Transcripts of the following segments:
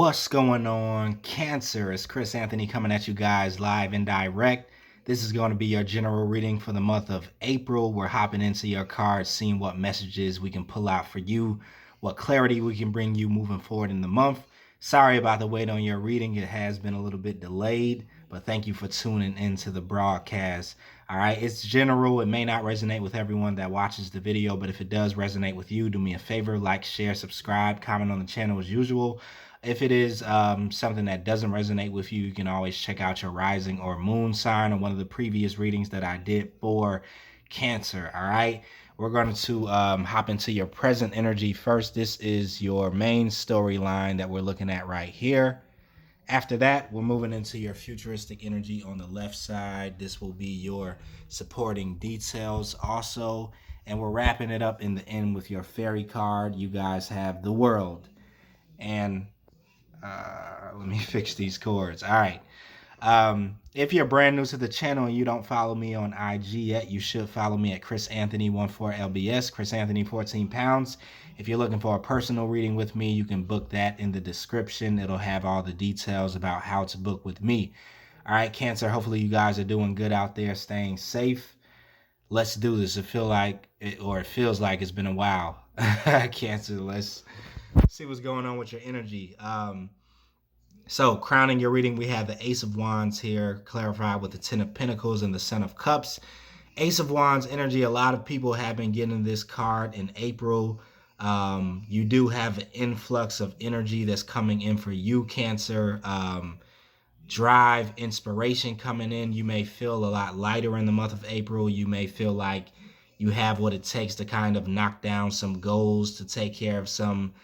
What's going on, Cancer? It's Chris Anthony coming at you guys live and direct. This is going to be your general reading for the month of April. We're hopping into your cards, seeing what messages we can pull out for you, what clarity we can bring you moving forward in the month. Sorry about the wait on your reading. It has been a little bit delayed, but thank you for tuning into the broadcast. All right, it's general. It may not resonate with everyone that watches the video, but if it does resonate with you, do me a favor, like, share, subscribe, comment on the channel as usual. If it is something that doesn't resonate with you, you can always check out your rising or moon sign on one of the previous readings that I did for Cancer. All right, we're going to hop into your present energy first. This is your main storyline that we're looking at right here. After that, we're moving into your futuristic energy on the left side. This will be your supporting details also. And we're wrapping it up in the end with your fairy card. You guys have the world. And let me fix these cords. All right. If you're brand new to the channel and you don't follow me on IG yet, you should follow me at chrisanthony14lbs, Chris Anthony 14 pounds. If you're looking for a personal reading with me, you can book that in the description. It'll have all the details about how to book with me. All right, Cancer, hopefully you guys are doing good out there, staying safe. Let's do this. It feels like it's been a while. Cancer, let's see what's going on with your energy. So crowning your reading, we have the Ace of Wands here, clarified with the Ten of Pentacles and the Son of Cups. Ace of Wands energy, a lot of people have been getting this card in April. You do have an influx of energy that's coming in for you, Cancer. Drive, inspiration coming in. You may feel a lot lighter in the month of April. You may feel like you have what it takes to kind of knock down some goals, to take care of some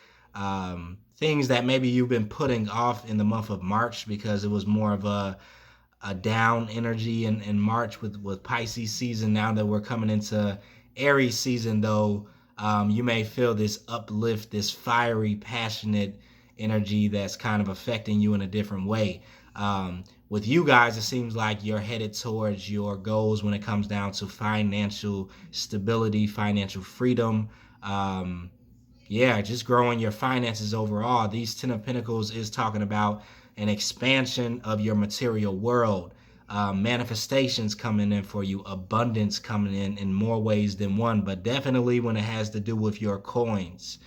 things that maybe you've been putting off in the month of March because it was more of a down energy in March with Pisces season. Now that we're coming into Aries season, though, you may feel this uplift, this fiery, passionate energy that's kind of affecting you in a different way. With you guys, it seems like you're headed towards your goals when it comes down to financial stability, financial freedom. Yeah, just growing your finances overall. These Ten of Pentacles is talking about an expansion of your material world, manifestations coming in for you, abundance coming in more ways than one, but definitely when it has to do with your coins.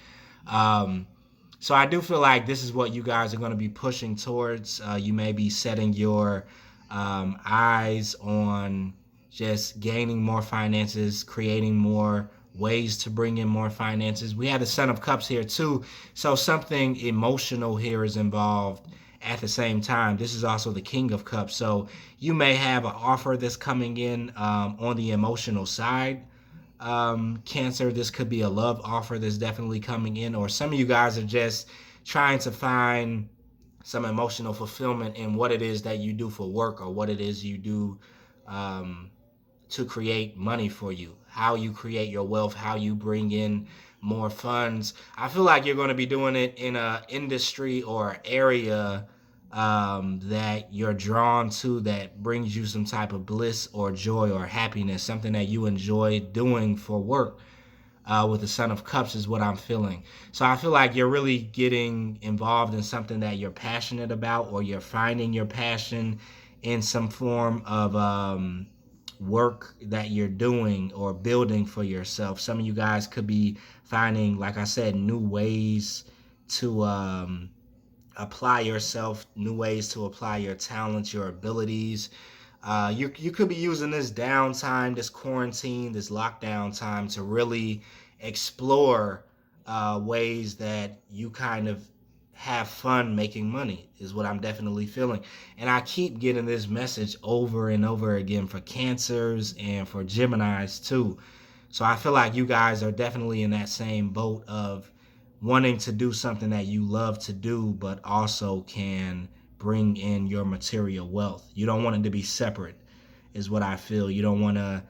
So I do feel like this is what you guys are going to be pushing towards. You may be setting your eyes on just gaining more finances, creating more ways to bring in more finances. We have the Son of Cups here too. So something emotional here is involved at the same time. This is also the King of Cups. So you may have an offer that's coming in on the emotional side. Cancer, this could be a love offer that's definitely coming in, or some of you guys are just trying to find some emotional fulfillment in what it is that you do for work, or what it is you do to create money for you, how you create your wealth, how you bring in more funds. I feel like you're going to be doing it in an industry or area that you're drawn to, that brings you some type of bliss or joy or happiness, something that you enjoy doing for work. With the Son of Cups is what I'm feeling. So I feel like you're really getting involved in something that you're passionate about, or you're finding your passion in some form of work that you're doing or building for yourself. Some of you guys could be finding, like I said, new ways to apply yourself, new ways to apply your talents, your abilities. You could be using this downtime, this quarantine, this lockdown time to really explore ways that you kind of have fun making money, is what I'm definitely feeling. And I keep getting this message over and over again for Cancers and for Geminis too. So I feel like you guys are definitely in that same boat of wanting to do something that you love to do, but also can bring in your material wealth. You don't want it to be separate, is what I feel. You don't want to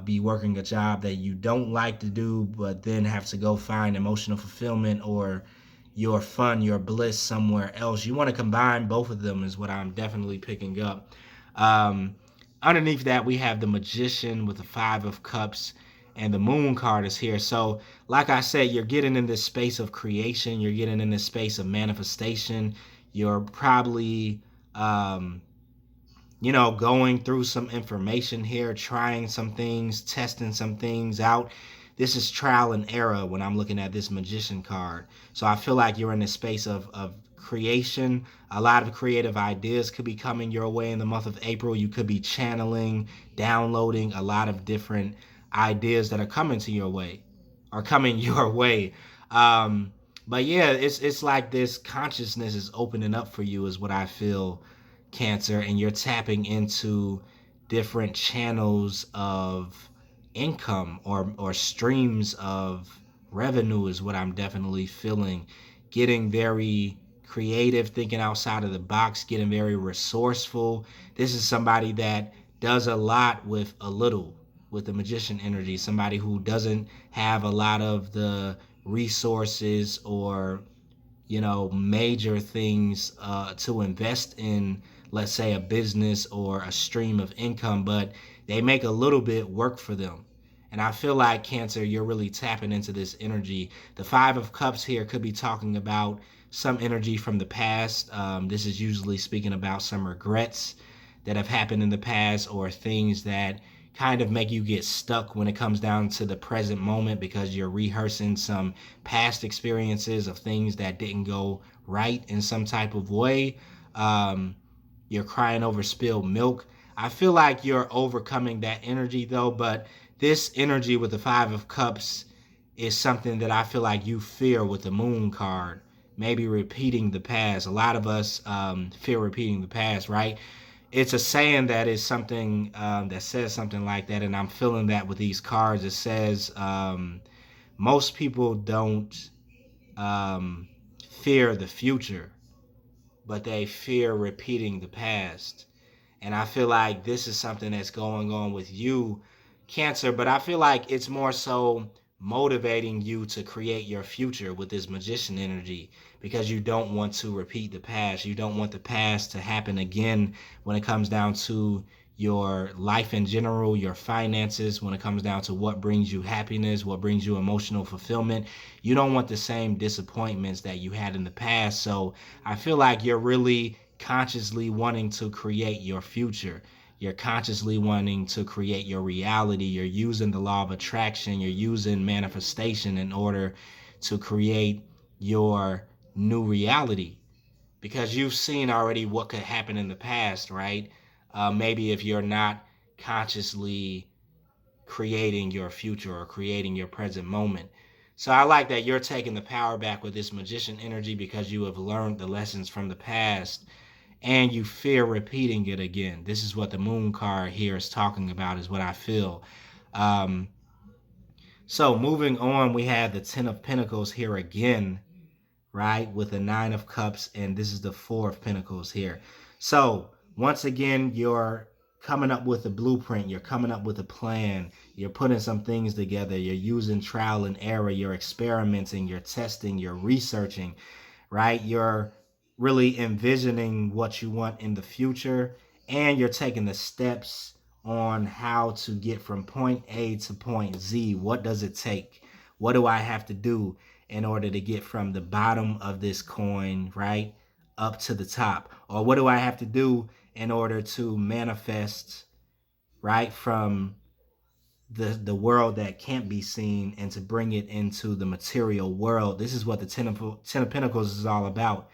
be working a job that you don't like to do, but then have to go find emotional fulfillment or your fun, your bliss somewhere else. You want to combine both of them, is what I'm definitely picking up. Underneath that, we have the Magician with the Five of Cups. and the moon card is here. So like I said, you're getting in this space of creation, you're getting in this space of manifestation. You're probably going through some information here, trying some things, testing some things out. This is trial and error when I'm looking at this magician card. So I feel like you're in this space of creation. A lot of creative ideas could be coming your way in the month of April. You could be channeling, downloading a lot of different ideas that are coming to your way, are coming your way. Um, but yeah, it's like this consciousness is opening up for you, is what I feel, Cancer, and you're tapping into different channels of income or streams of revenue, is what I'm definitely feeling. Getting very creative, thinking outside of the box, getting very resourceful. This is somebody that does a lot with a little, with the magician energy, somebody who doesn't have a lot of the resources or major things to invest in, let's say a business or a stream of income, but they make a little bit work for them. And I feel like, Cancer, you're really tapping into this energy. The Five of Cups here could be talking about some energy from the past. This is usually speaking about some regrets that have happened in the past, or things that kind of make you get stuck when it comes down to the present moment, because you're rehearsing some past experiences of things that didn't go right in some type of way. Um, you're crying over spilled milk. I feel like you're overcoming that energy though, but this energy with the Five of Cups is something that I feel like you fear with the Moon card. Maybe repeating the past. A lot of us fear repeating the past, right? It's a saying that is something that says something like that, and I'm feeling that with these cards. It says most people don't um, fear the future, but they fear repeating the past. And I feel like this is something that's going on with you, Cancer, but I feel like it's more so motivating you to create your future with this magician energy, because you don't want to repeat the past. You don't want the past to happen again when it comes down to your life in general, your finances, when it comes down to what brings you happiness, what brings you emotional fulfillment. You don't want the same disappointments that you had in the past. So I feel like you're really consciously wanting to create your future. You're consciously wanting to create your reality. You're using the law of attraction. You're using manifestation in order to create your new reality, because you've seen already what could happen in the past, right? Maybe if you're not consciously creating your future or creating your present moment. So I like that you're taking the power back with this magician energy, because you have learned the lessons from the past and you fear repeating it again. This is what the moon card here is talking about, is what I feel. Um, so moving on, we have the Ten of Pentacles here again, right? With the Nine of Cups, and this is the Four of Pentacles here. So once again, you're coming up with a blueprint, you're coming up with a plan, you're putting some things together, you're using trial and error, you're experimenting, you're testing, you're researching, right? You're really envisioning what you want in the future, and you're taking the steps on how to get from point A to point Z. What does it take? What do I have to do in order to get from the bottom of this coin, right, up to the top? Or what do I have to do in order to manifest, right, from the world that can't be seen, and to bring it into the material world? This is what the Ten of Pentacles is all about,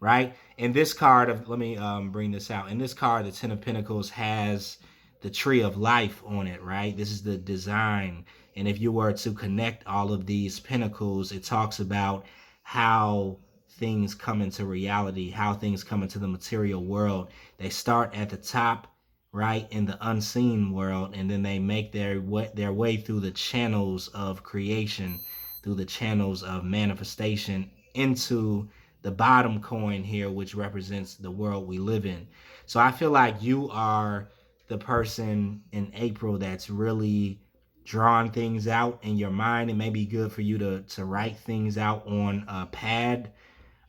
right? In this card of, let me bring this out. In this card, the Ten of Pentacles has the Tree of Life on it, right? This is the design. And if you were to connect all of these pentacles, it talks about how things come into reality, how things come into the material world. They start at the top, right, in the unseen world, and then they make their way through the channels of creation, through the channels of manifestation, into the bottom coin here, which represents the world we live in. So I feel like you are the person in April that's really drawing things out in your mind. It may be good for you to write things out on a pad,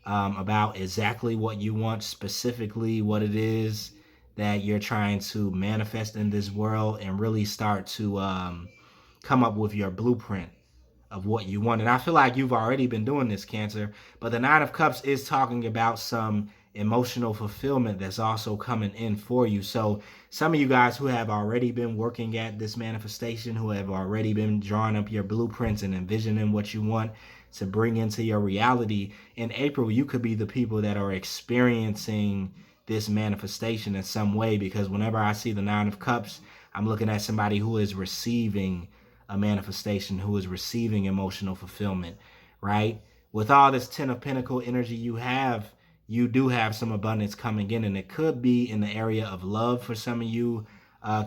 about exactly what you want, specifically what it is that you're trying to manifest in this world, and really start to come up with your blueprint of what you want. And I feel like you've already been doing this, Cancer. But the Nine of Cups is talking about some emotional fulfillment that's also coming in for you. So some of you guys who have already been working at this manifestation, who have already been drawing up your blueprints and envisioning what you want to bring into your reality, in April, you could be the people that are experiencing this manifestation in some way. Because whenever I see the Nine of Cups, I'm looking at somebody who is receiving a manifestation, who is receiving emotional fulfillment, right? With all this Ten of Pentacle energy you do have some abundance coming in, and it could be in the area of love for some of you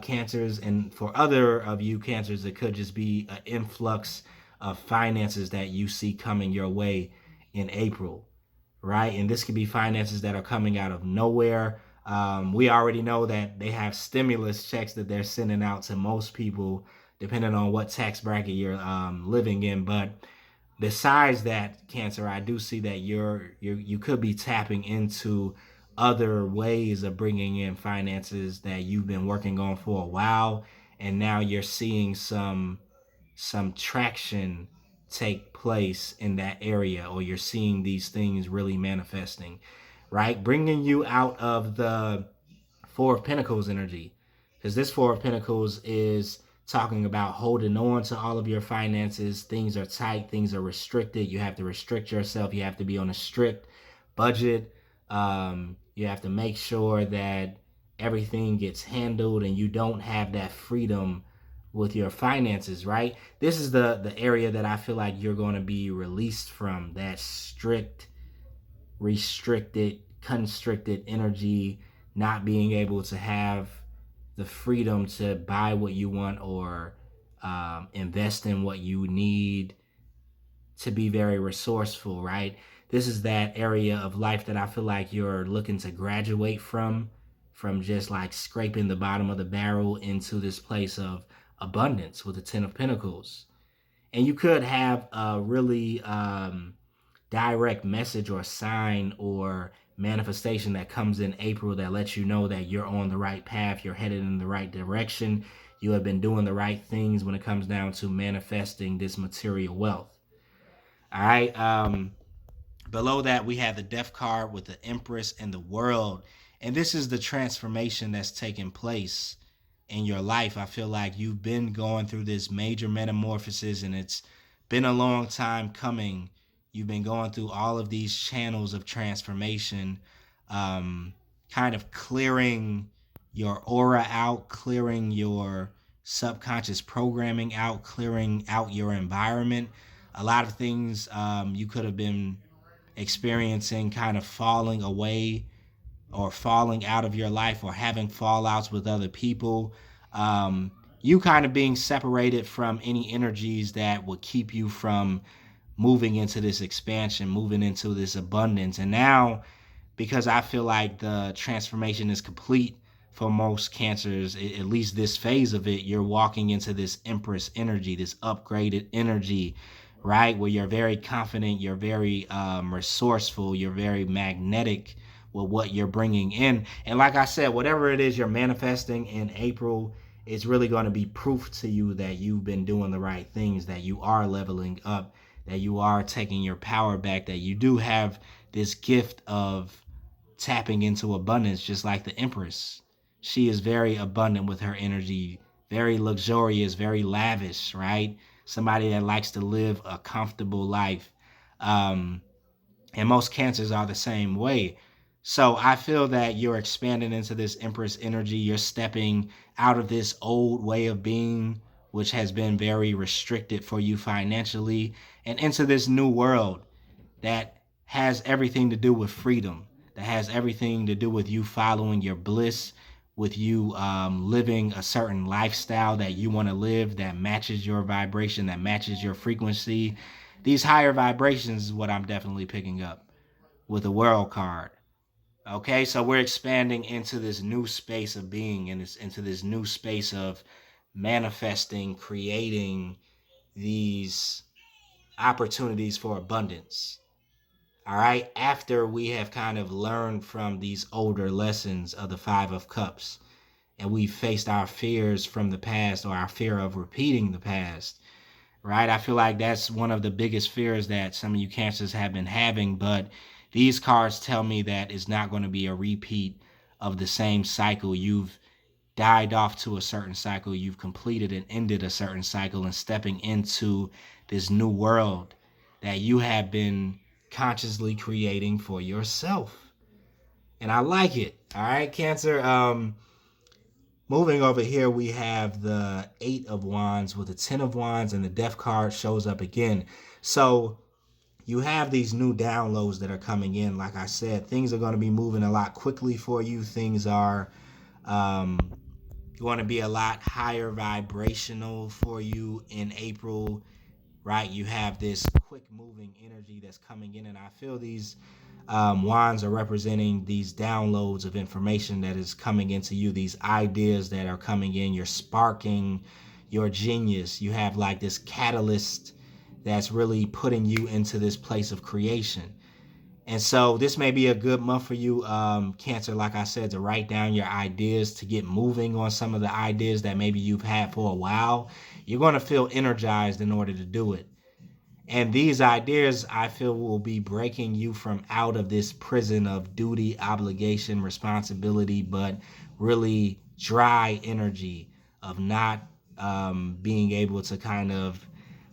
Cancers, and for other of you Cancers, it could just be an influx of finances that you see coming your way in April, right? And this could be finances that are coming out of nowhere. We already know that they have stimulus checks that they're sending out to most people, depending on what tax bracket you're living in. But besides that, Cancer, I do see that you could be tapping into other ways of bringing in finances that you've been working on for a while, and now you're seeing some traction take place in that area, or you're seeing these things really manifesting, right? Bringing you out of the Four of Pentacles energy, because this Four of Pentacles is talking about holding on to all of your finances. Things are tight, things are restricted. You have to restrict yourself. You have to be on a strict budget. You have to make sure that everything gets handled and you don't have that freedom with your finances, right? This is the area that I feel like you're going to be released from that strict, restricted, constricted energy, not being able to have the freedom to buy what you want, or invest in what you need, to be very resourceful, right? This is that area of life that I feel like you're looking to graduate from just like scraping the bottom of the barrel into this place of abundance with the Ten of Pentacles. And you could have a really direct message or sign or manifestation that comes in April that lets you know that you're on the right path, you're headed in the right direction, you have been doing the right things when it comes down to manifesting this material wealth. All right. Below that, we have the Death card with the Empress and the World. And this is the transformation that's taking place in your life. I feel like you've been going through this major metamorphosis, and it's been a long time coming. You've been going through all of these channels of transformation, um, kind of clearing your aura out, clearing your subconscious programming out, clearing out your environment. A lot of things you could have been experiencing kind of falling away or falling out of your life, or having fallouts with other people. You kind of being separated from any energies that would keep you from moving into this expansion, moving into this abundance. And now, because I feel like the transformation is complete for most Cancers, at least this phase of it, you're walking into this Empress energy, this upgraded energy, right? Where you're very confident, you're very resourceful, you're very magnetic with what you're bringing in. And like I said, whatever it is you're manifesting in April, it's really going to be proof to you that you've been doing the right things, that you are leveling up, that you are taking your power back, that you do have this gift of tapping into abundance, just like the Empress. She is very abundant with her energy, very luxurious, very lavish, right? Somebody that likes to live a comfortable life. Um, and most Cancers are the same way. So I feel that you're expanding into this Empress energy. You're stepping out of this old way of being, which has been very restricted for you financially, and into this new world that has everything to do with freedom, that has everything to do with you following your bliss, with you living a certain lifestyle that you want to live, that matches your vibration, that matches your frequency. These higher vibrations is what I'm definitely picking up with the World card. Okay, so we're expanding into this new space of being, and into this new space of manifesting, creating these opportunities for abundance. All right, after we have kind of learned from these older lessons of the Five of Cups, and we faced our fears from the past or our fear of repeating the past, right? I feel like that's one of the biggest fears that some of you cancers have been having, but these cards tell me that it's not going to be a repeat of the same cycle. You've died off to a certain cycle, you've completed and ended a certain cycle, and stepping into this new world that you have been consciously creating for yourself. And I like it. All right, Cancer. Moving over here, we have the Eight of Wands with the Ten of Wands, and the Death card shows up again. So you have these new downloads that are coming in. Like I said, things are going to be moving a lot quickly for you. Things are um, going to be a lot higher vibrational for you in April, right? You have this quick moving energy that's coming in, and I feel these wands are representing these downloads of information that is coming into you, these ideas that are coming in. You're sparking your genius. You have like this catalyst that's really putting you into this place of creation. And so this may be a good month for you, Cancer, like I said, to write down your ideas, to get moving on some of the ideas that maybe you've had for a while. You're going to feel energized in order to do it. And these ideas, I feel, will be breaking you from out of this prison of duty, obligation, responsibility, but really dry energy of not being able to kind of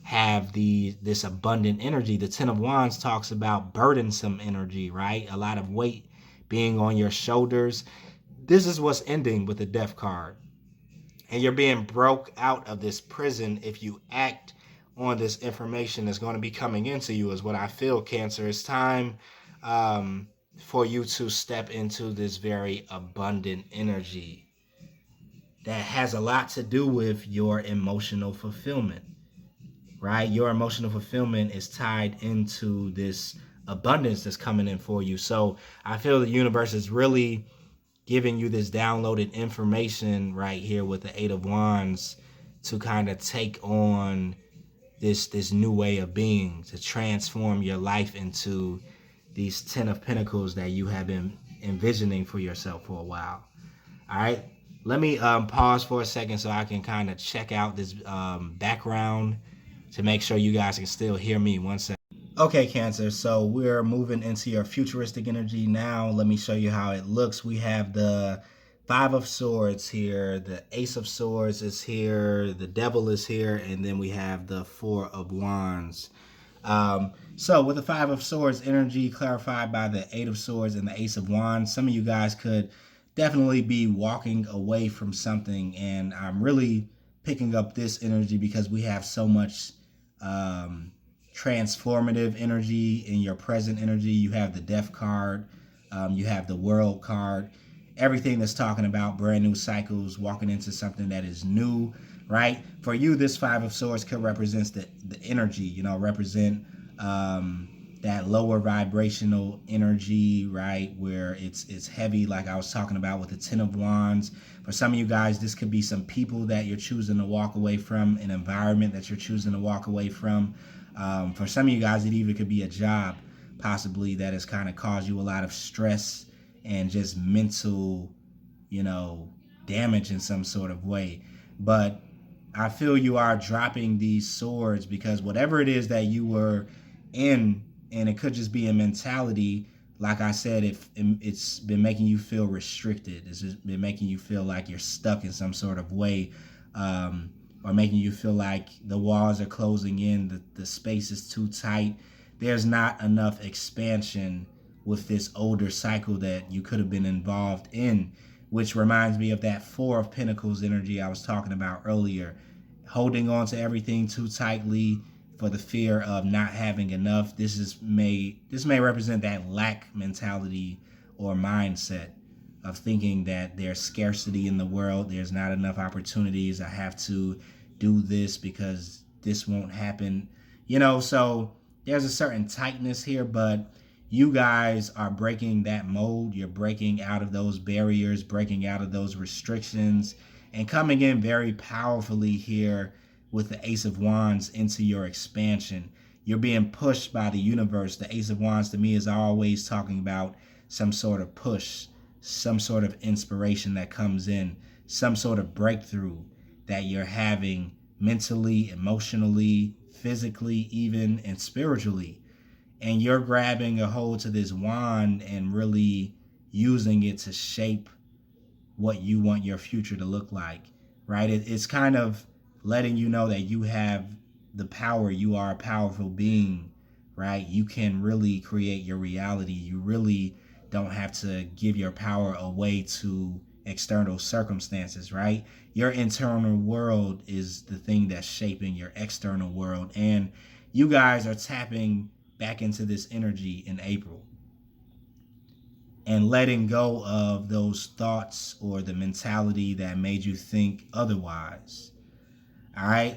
have this abundant energy. The Ten of Wands talks about burdensome energy, right? A lot of weight being on your shoulders. This is what's ending with the Death card. And you're being broke out of this prison if you act on this information that's going to be coming into you, is what I feel, Cancer. It's time for you to step into this very abundant energy that has a lot to do with your emotional fulfillment, right? Your emotional fulfillment is tied into this abundance that's coming in for you. So I feel the universe is really giving you this downloaded information right here with the Eight of Wands to kind of take on this new way of being, to transform your life into these Ten of Pentacles that you have been envisioning for yourself for a while. All right, let me pause for a second so I can kind of check out this background to make sure you guys can still hear me. One second. Okay, Cancer, so we're moving into your futuristic energy now. Let me show you how it looks. We have the Five of Swords here, the Ace of Swords is here, the Devil is here, and then we have the Four of Wands. So with the Five of Swords energy clarified by the Eight of Swords and the Ace of Wands, some of you guys could definitely be walking away from something, and I'm really picking up this energy because we have so much transformative energy in your present energy. You have the Death card, you have the World card, everything that's talking about brand new cycles, walking into something that is new, right? For you, this Five of Swords could represent the energy, represent that lower vibrational energy, right? Where it's heavy, like I was talking about with the Ten of Wands. For some of you guys, this could be some people that you're choosing to walk away from, an environment that you're choosing to walk away from. For some of you guys, it even could be a job, possibly, that has kind of caused you a lot of stress and just mental, damage in some sort of way. But I feel you are dropping these swords because whatever it is that you were in, and it could just be a mentality, like I said, if it's been making you feel restricted, it's just been making you feel like you're stuck in some sort of way, or making you feel like the walls are closing in, the space is too tight. There's not enough expansion with this older cycle that you could have been involved in, which reminds me of that Four of Pentacles energy I was talking about earlier. Holding on to everything too tightly for the fear of not having enough. This may represent that lack mentality or mindset of thinking that there's scarcity in the world, there's not enough opportunities, I have to do this because this won't happen. So there's a certain tightness here, but you guys are breaking that mold. You're breaking out of those barriers, breaking out of those restrictions, and coming in very powerfully here with the Ace of Wands into your expansion. You're being pushed by the universe. The Ace of Wands to me is always talking about some sort of push, some sort of inspiration that comes in, some sort of breakthrough that you're having mentally, emotionally, physically, even, and spiritually. And you're grabbing a hold to this wand and really using it to shape what you want your future to look like, right? It's kind of letting you know that you have the power. You are a powerful being, right? You can really create your reality. You really don't have to give your power away to external circumstances, right? Your internal world is the thing that's shaping your external world. And you guys are tapping back into this energy in April and letting go of those thoughts or the mentality that made you think otherwise. All right.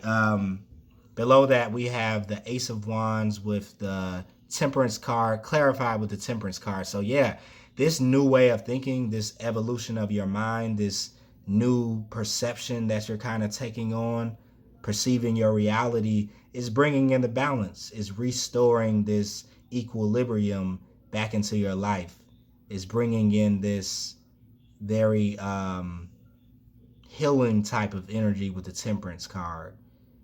Below that, we have the Ace of Wands with the Temperance card, clarified with the Temperance card. So, yeah, this new way of thinking, this evolution of your mind, this new perception that you're kind of taking on, perceiving your reality, is bringing in the balance, is restoring this equilibrium back into your life, is bringing in this very healing type of energy with the Temperance card,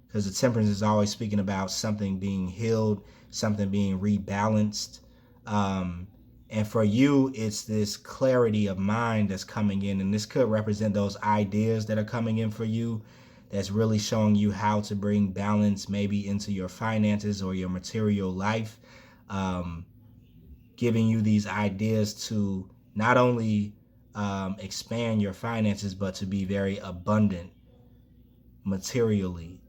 because the Temperance is always speaking about something being healed, something being rebalanced. Um, and for you, it's this clarity of mind that's coming in. And this could represent those ideas that are coming in for you, that's really showing you how to bring balance maybe into your finances or your material life. Um, Giving you these ideas to not only expand your finances, but to be very abundant materially.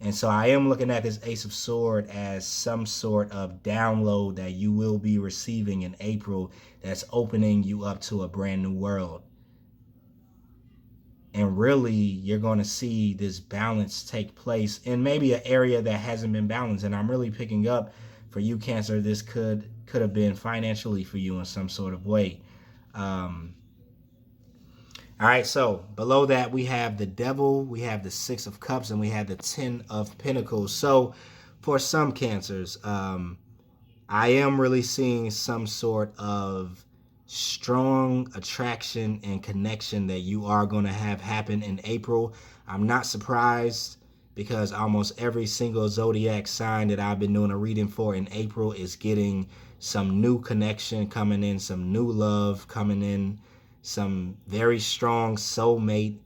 And so I am looking at this Ace of Sword as some sort of download that you will be receiving in April that's opening you up to a brand new world. And really, you're going to see this balance take place in maybe an area that hasn't been balanced. And I'm really picking up for you, Cancer, this could have been financially for you in some sort of way. Um, all right, so below that, we have the Devil, we have the Six of Cups, and we have the Ten of Pentacles. So for some Cancers, I am really seeing some sort of strong attraction and connection that you are going to have happen in April. I'm not surprised, because almost every single zodiac sign that I've been doing a reading for in April is getting some new connection coming in, some new love coming in, some very strong soulmate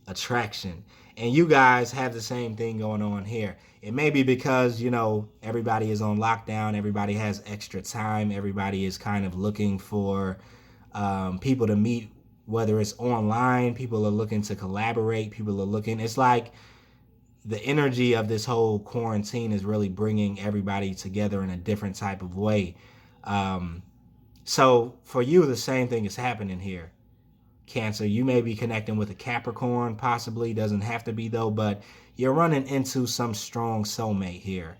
attraction. And you guys have the same thing going on here. It may be because, everybody is on lockdown, everybody has extra time, everybody is kind of looking for people to meet, whether it's online, people are looking to collaborate, people are looking, it's like the energy of this whole quarantine is really bringing everybody together in a different type of way. Um, so for you, the same thing is happening here. Cancer, you may be connecting with a Capricorn, possibly, doesn't have to be though, but you're running into some strong soulmate here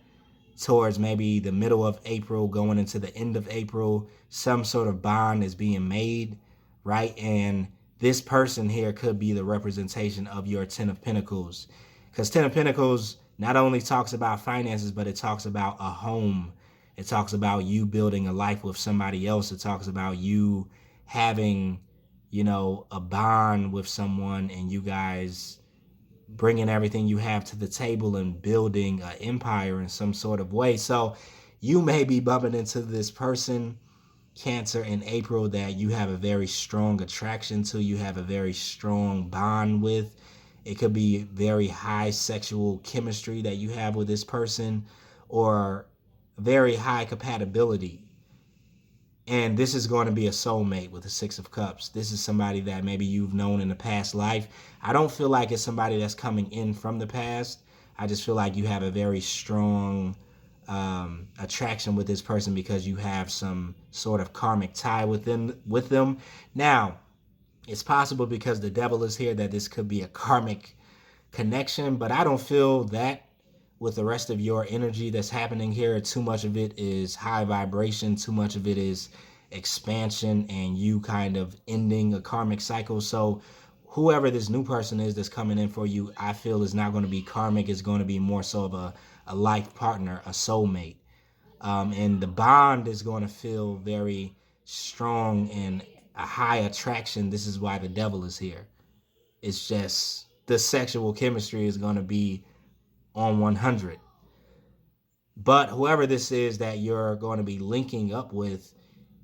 towards maybe the middle of April, going into the end of April. Some sort of bond is being made, right? And this person here could be the representation of your Ten of Pentacles, because Ten of Pentacles not only talks about finances, but it talks about a home. It talks about you building a life with somebody else. It talks about you having, a bond with someone, and you guys bringing everything you have to the table and building an empire in some sort of way. So you may be bumping into this person, Cancer, in April, that you have a very strong attraction to, you have a very strong bond with. It could be very high sexual chemistry that you have with this person, or very high compatibility. And this is going to be a soulmate with the Six of Cups. This is somebody that maybe you've known in the past life. I don't feel like it's somebody that's coming in from the past. I just feel like you have a very strong attraction with this person, because you have some sort of karmic tie with them. Now, it's possible, because the Devil is here, that this could be a karmic connection, but I don't feel that with the rest of your energy that's happening here. Too much of it is high vibration, too much of it is expansion, and you kind of ending a karmic cycle. So whoever this new person is that's coming in for you, I feel is not going to be karmic. It's going to be more so of a life partner, a soulmate. And the bond is going to feel very strong and a high attraction. This is why the Devil is here. It's just the sexual chemistry is going to be on 100. But whoever this is that you're going to be linking up with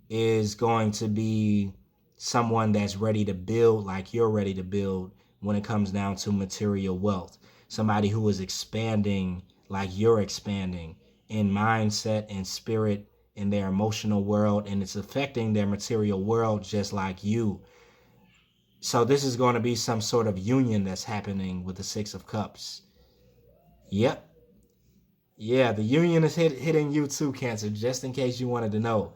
is going to be someone that's ready to build like you're ready to build when it comes down to material wealth. Somebody who is expanding like you're expanding in mindset and spirit in their emotional world, and it's affecting their material world just like you. So this is going to be some sort of union that's happening with the Six of Cups. Yep. Yeah, the union is hitting you too, Cancer, just in case you wanted to know.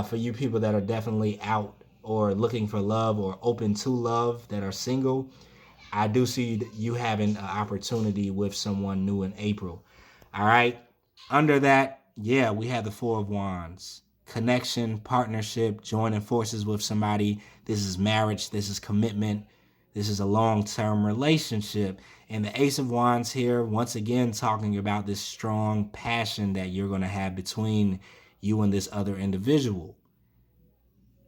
For you people that are definitely out or looking for love or open to love that are single, I do see you having an opportunity with someone new in April. All right. Under that, yeah, we have the Four of Wands. Connection, partnership, joining forces with somebody. This is marriage. This is commitment. This is a long-term relationship. And the Ace of Wands here, once again, talking about this strong passion that you're going to have between you and this other individual.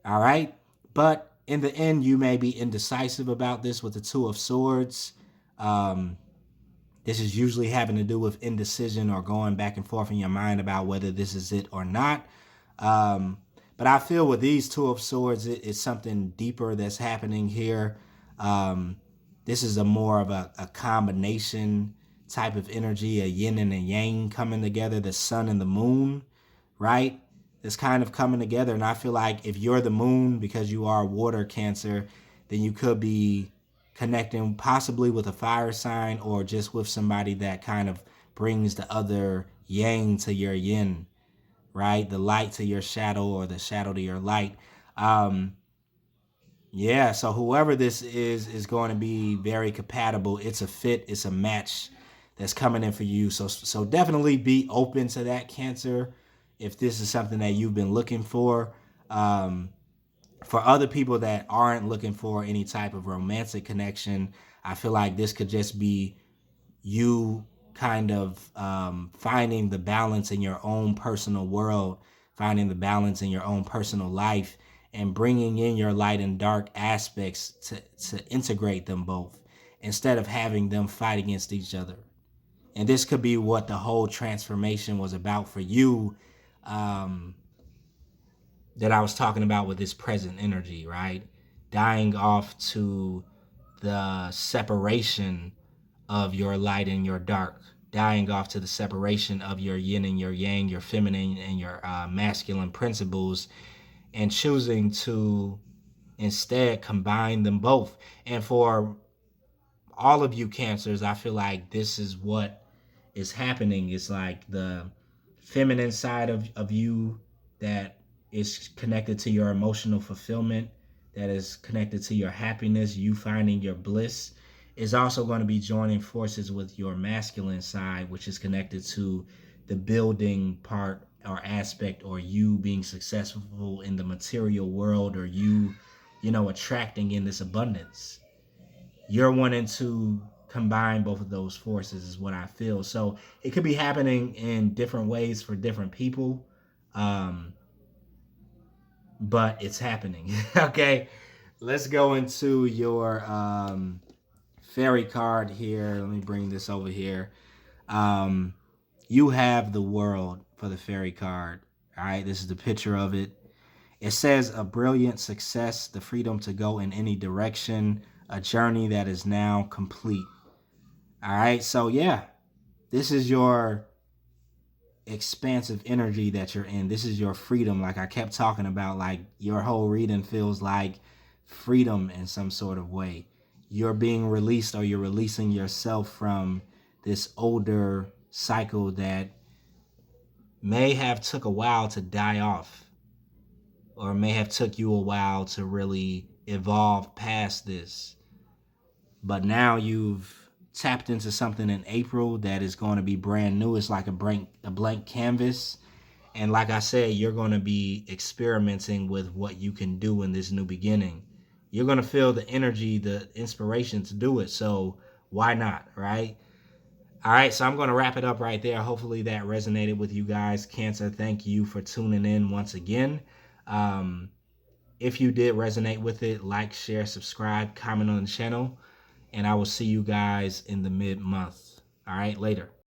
All right. But in the end, you may be indecisive about this with the Two of Swords. Um, this is usually having to do with indecision or going back and forth in your mind about whether this is it or not. Um, but I feel with these Two of Swords, it's something deeper that's happening here. Um, this is a more of a combination type of energy, a yin and a yang coming together, the sun and the moon, right? It's kind of coming together. And I feel like if you're the moon, because you are water, Cancer, then you could be connecting possibly with a fire sign or just with somebody that kind of brings the other yang to your yin, right? The light to your shadow or the shadow to your light. Um, yeah, so whoever this is going to be very compatible. It's a fit, it's a match that's coming in for you. So definitely be open to that, Cancer, if this is something that you've been looking for. Um, for other people that aren't looking for any type of romantic connection, I feel like this could just be you kind of finding the balance in your own personal world, finding the balance in your own personal life, and bringing in your light and dark aspects to integrate them both instead of having them fight against each other. And this could be what the whole transformation was about for you, um, that I was talking about with this present energy, right? Dying off to the separation of your light and your dark, dying off to the separation of your yin and your yang, your feminine and your masculine principles, and choosing to instead combine them both. And for all of you Cancers, I feel like this is what is happening. It's like the feminine side of you that is connected to your emotional fulfillment, that is connected to your happiness, you finding your bliss, is also going to be joining forces with your masculine side, which is connected to the building part or aspect, or you being successful in the material world, or you know, attracting in this abundance. You're wanting to combine both of those forces is what I feel. So it could be happening in different ways for different people. Um, but it's happening. Okay. Let's go into your fairy card here. Let me bring this over here. Um, you have the world for the fairy card. All right. This is the picture of it. It says a brilliant success, the freedom to go in any direction, a journey that is now complete. All right. So, yeah, this is your expansive energy that you're in. This is your freedom. Like I kept talking about, like your whole reading feels like freedom in some sort of way. You're being released, or you're releasing yourself from this older cycle that may have took a while to die off, or may have took you a while to really evolve past this. But now you've tapped into something in April that is going to be brand new. It's like a blank canvas. And like I said, you're going to be experimenting with what you can do in this new beginning. You're going to feel the energy, the inspiration to do it. So why not, right? All right, so I'm going to wrap it up right there. Hopefully that resonated with you guys. Cancer, thank you for tuning in once again. Um, if you did resonate with it, like, share, subscribe, comment on the channel. and I will see you guys in the mid-month. All right, later.